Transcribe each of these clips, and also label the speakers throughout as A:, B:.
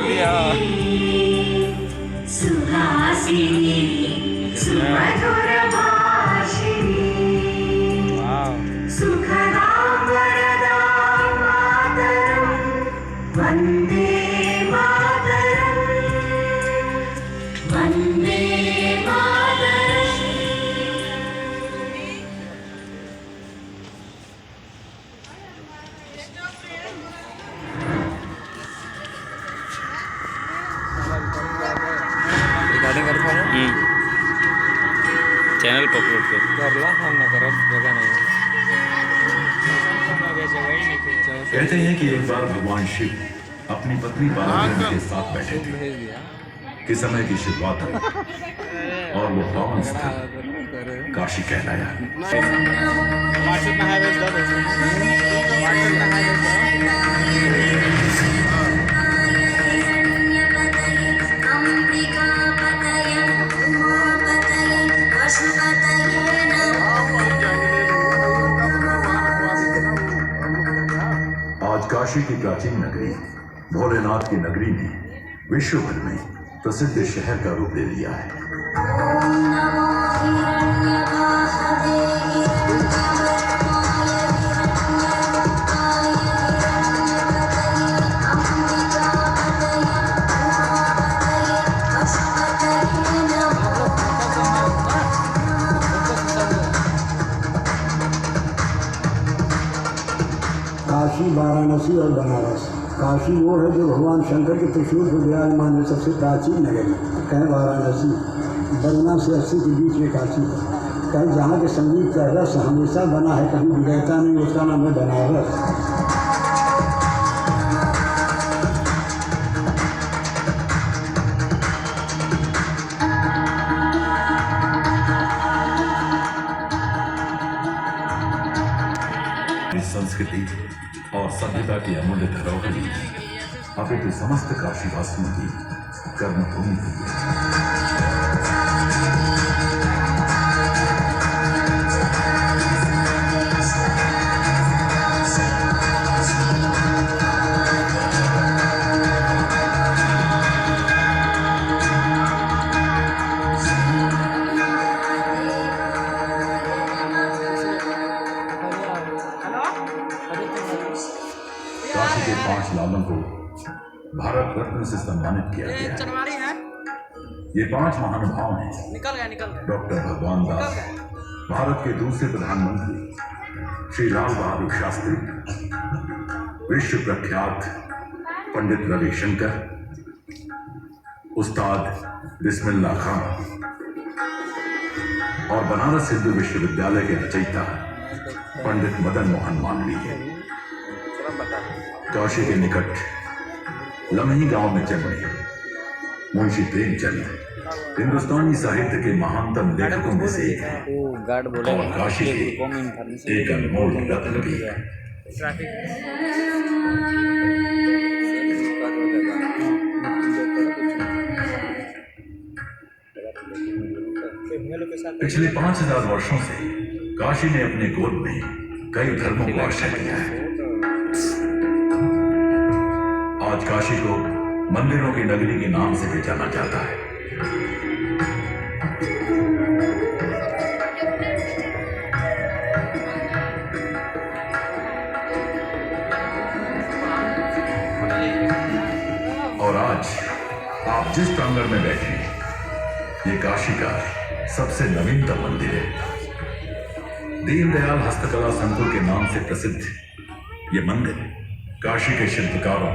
A: लिया।
B: सुहासिनी सुमधुर भाषिणी सुखदां वरदां मातरं वन्दे मातरं वन्दे मातरम्।
A: रिकॉर्डिंग करता हूँ चैनल पर अपलोड कर ला। हम ना कर जगह नहीं
C: कहते हैं कि एक बार भगवान शिव अपनी पत्नी पार्वती के साथ बैठे थे कि समय की शुरुआत हुई और वो पावन स्थल काशी कहलाया। आज काशी की प्राचीन नगरी भोलेनाथ की नगरी ने विश्व भर में प्रसिद्ध शहर का रूप ले लिया है।
D: काशी, वाराणसी और बनारस। काशी वो है जो भगवान शंकर के त्रिशूल पर विराजमान है, सबसे प्राचीन नगरी। कहें वाराणसी, बलना से 80 के बीच में काशी है। कहीं जहाँ के संगीत का रस हमेशा बना है, कहीं बिगड़ता नहीं, उसका नाम है बनारस।
C: संस्कृति और सभ्यता की अमूल्य धरोहर अपितु समस्त काशीवासियों की कर्मभूमि है। काशी के 5 लालों को भारत रत्न से सम्मानित किया गया है। ये 5 महानुभाव हैं। डॉक्टर भगवान दास, भारत के दूसरे प्रधानमंत्री श्री लाल बहादुर शास्त्री, विश्व प्रख्यात पंडित रविशंकर, उस्ताद बिस्मिल्लाह खान और बनारस हिंदू विश्वविद्यालय के रचयिता पंडित मदन मोहन मालवीय। काशी के निकट लमही गांव में जन्मे मुंशी प्रेमचंद हिंदुस्तानी साहित्य के महानतम लेखकों में से एक हैं और काशी के एक अनमोल रत्न भी है। पिछले 5000 वर्षों से काशी ने अपने गोद में कई धर्मों को आश्रय दिया है। आज काशी को मंदिरों की नगरी के नाम से भी जाना जाता है। और आज आप जिस प्रांगण में बैठे हैं, ये काशी का सबसे नवीनतम मंदिर है। दीनदयाल हस्तकला संकुल के नाम से प्रसिद्ध ये मंदिर काशी के शिल्पकारों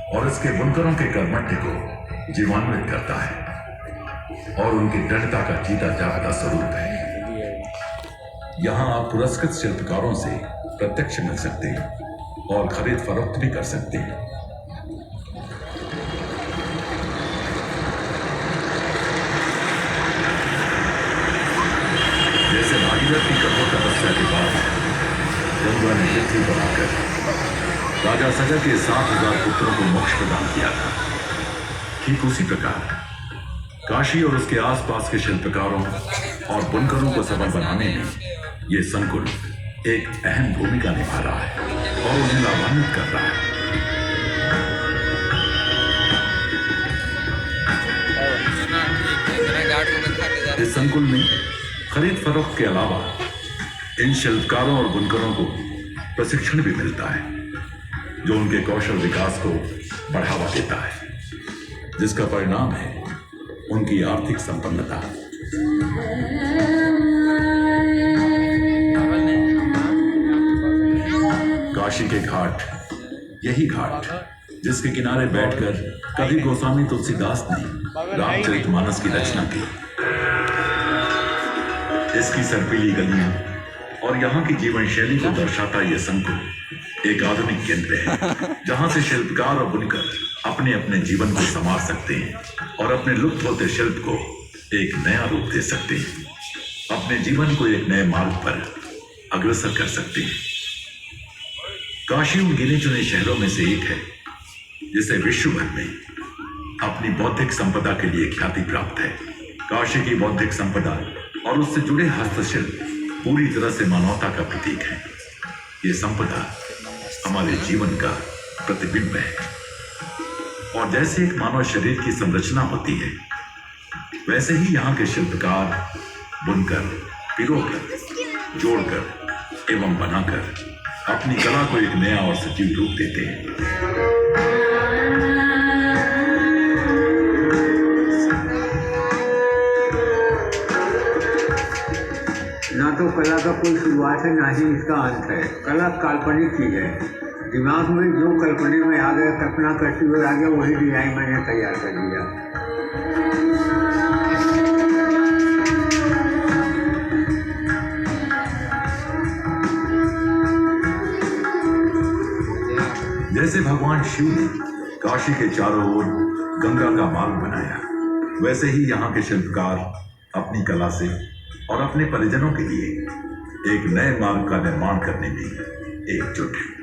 C: और इसके बुनकरों के कर्मठ्य को जीवान्वित करता है और उनकी दृढ़ता का जीता जागता स्वरूप है। यहाँ आप पुरस्कृत शिल्पकारों से प्रत्यक्ष मिल सकते हैं और खरीद फरोख्त भी कर सकते हैं। जैसे भागीरथ की कठोर तपस्या के बाद गंगा ने पृथ्वी बनाकर राजा सगर के 7000 पुत्रों को मोक्ष प्रदान किया था, ठीक उसी प्रकार काशी और उसके आसपास के शिल्पकारों और बुनकरों को सबल बनाने में ये संकुल एक अहम भूमिका निभा रहा है और उन्हें लाभान्वित कर रहा है। इस संकुल में खरीद फरोख्त के अलावा इन शिल्पकारों और बुनकरों को प्रशिक्षण भी मिलता है, जो उनके कौशल विकास को बढ़ावा देता है, जिसका परिणाम है उनकी आर्थिक संपन्नता। काशी के घाट, यही घाट जिसके किनारे बैठकर कवि गोस्वामी तुलसीदास ने रामचरितमानस की रचना की। इसकी सर्पीली गलियां और यहाँ की जीवन शैली को दर्शाता यह संकुल एक आधुनिक केंद्र है, जहाँ से शिल्पकार और बुनकर अपने अपने जीवन को संवार सकते हैं और अपने लुप्त होते शिल्प को एक नया रूप दे सकते हैं, अपने जीवन को एक नए मार्ग पर अग्रसर कर सकते हैं। काशी उन गिने चुने शहरों में से एक है जिसे विश्व भर में अपनी बौद्धिक संपदा के लिए ख्याति प्राप्त है। काशी की बौद्धिक संपदा और उससे जुड़े हस्तशिल्प पूरी तरह से मानवता का प्रतीक है। ये संपदा हमारे जीवन का प्रतिबिंब है, और जैसे एक मानव शरीर की संरचना होती है, वैसे ही यहाँ के शिल्पकार बुनकर, पिरोकर, जोड़कर एवं बनाकर अपनी कला को एक नया और सजीव रूप देते हैं।
E: ना तो कला का कोई शुरुआत है, ना ही इसका अंत है। कला काल्पनिक चीज है। दिमाग में जो कल्पना में आ गया, कल्पना करते हुए आ गया, वही डिजाइन मैंने तैयार कर दिया।
C: जैसे भगवान शिव ने काशी के चारों ओर गंगा का मार्ग बनाया, वैसे ही यहाँ के शिल्पकार अपनी कला से और अपने परिजनों के लिए एक नए मार्ग का निर्माण करने में एकजुट हैं।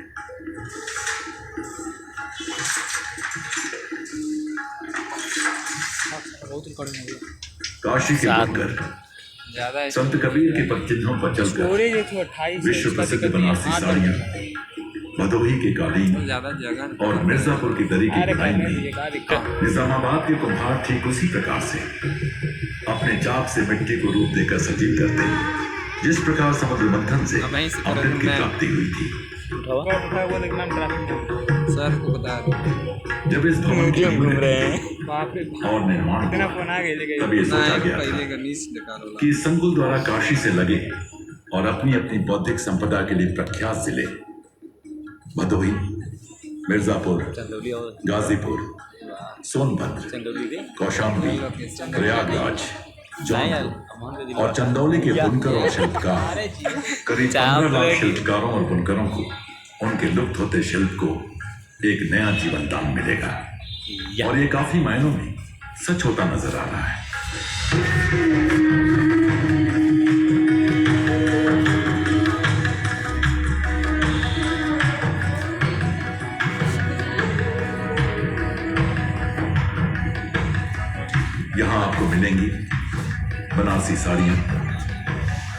C: काशी के बुनकर संत कबीर के पदचिन्हों पर चलकर विश्व प्रसिद्ध बनारसी साड़ियाँ, भदोही के कालीन और मिर्जापुर की दरी की बुनाई में निजामाबाद के कुम्हार ठीक उसी प्रकार से अपने चाक से मिट्टी को रूप देकर सजीव करते हैं, जिस प्रकार समुद्र मंथन से अमृत की प्राप्ति हुई थी।
A: सर को बता
C: जब इस भवन की और निर्माण तब ये सोचा गया था कि इस संकुल द्वारा काशी से लगे और अपनी अपनी बौद्धिक संपदा के लिए प्रख्यात जिले भदोही, मिर्जापुर, गाजीपुर, सोनभद्र, कौशाम्बी, प्रयागराज, जौनपुर और चंदौली के बुनकर और शिल्पकार करीब 15 लाख शिल्पकारों और बुनकरों को उनके लुप्त होते शिल्प को एक नया जीवन दान मिलेगा, और ये काफी मायनों में सच होता नजर आ रहा है। यहाँ आपको मिलेंगी बनारसी साड़ियाँ,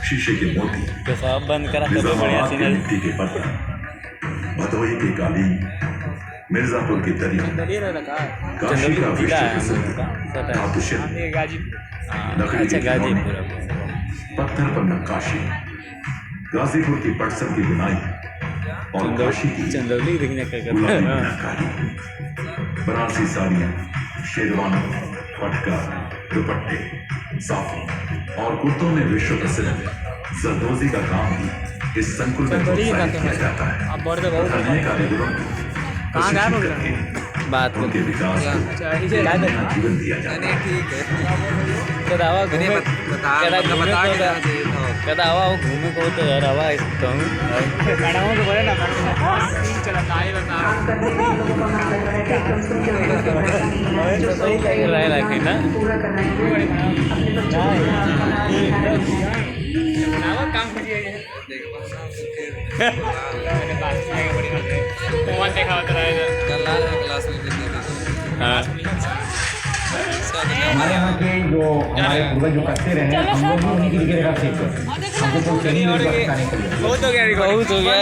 C: शीशे के मोती, निजामाबाद के मिट्टी के बर्तन, भदोही की कालीन, मिर्जापुर की दरी, काशी का विश्व प्रसिद्ध धातु शिल्प, लकड़ी के खिलौने, पत्थर पर नक्काशी, गाजीपुर की पटसन की बुनाई और काशी की गुलाबी मीनाकारी, बनारसी साड़ियाँ, शेरवानी, पटका, दुपट्टे, साफी और कुर्तों में विश्व प्रसिद्ध जरदोजी का काम भी इस संकुल में प्रोत्साहित किया जाता है। नए कारीगरों को प्रशिक्षित करके उनके विकास को जीवन दिया जाता है।
A: घूमे को तो रवा
F: हमारे यहाँ के जो हमारे पूर्वज जो करते रहे हैं, हम लोग भी उन्हीं की जगह सीखते हैं। हमको कोई ट्रेनिंग नहीं सिखाने के लिए।
A: बहुत हो गया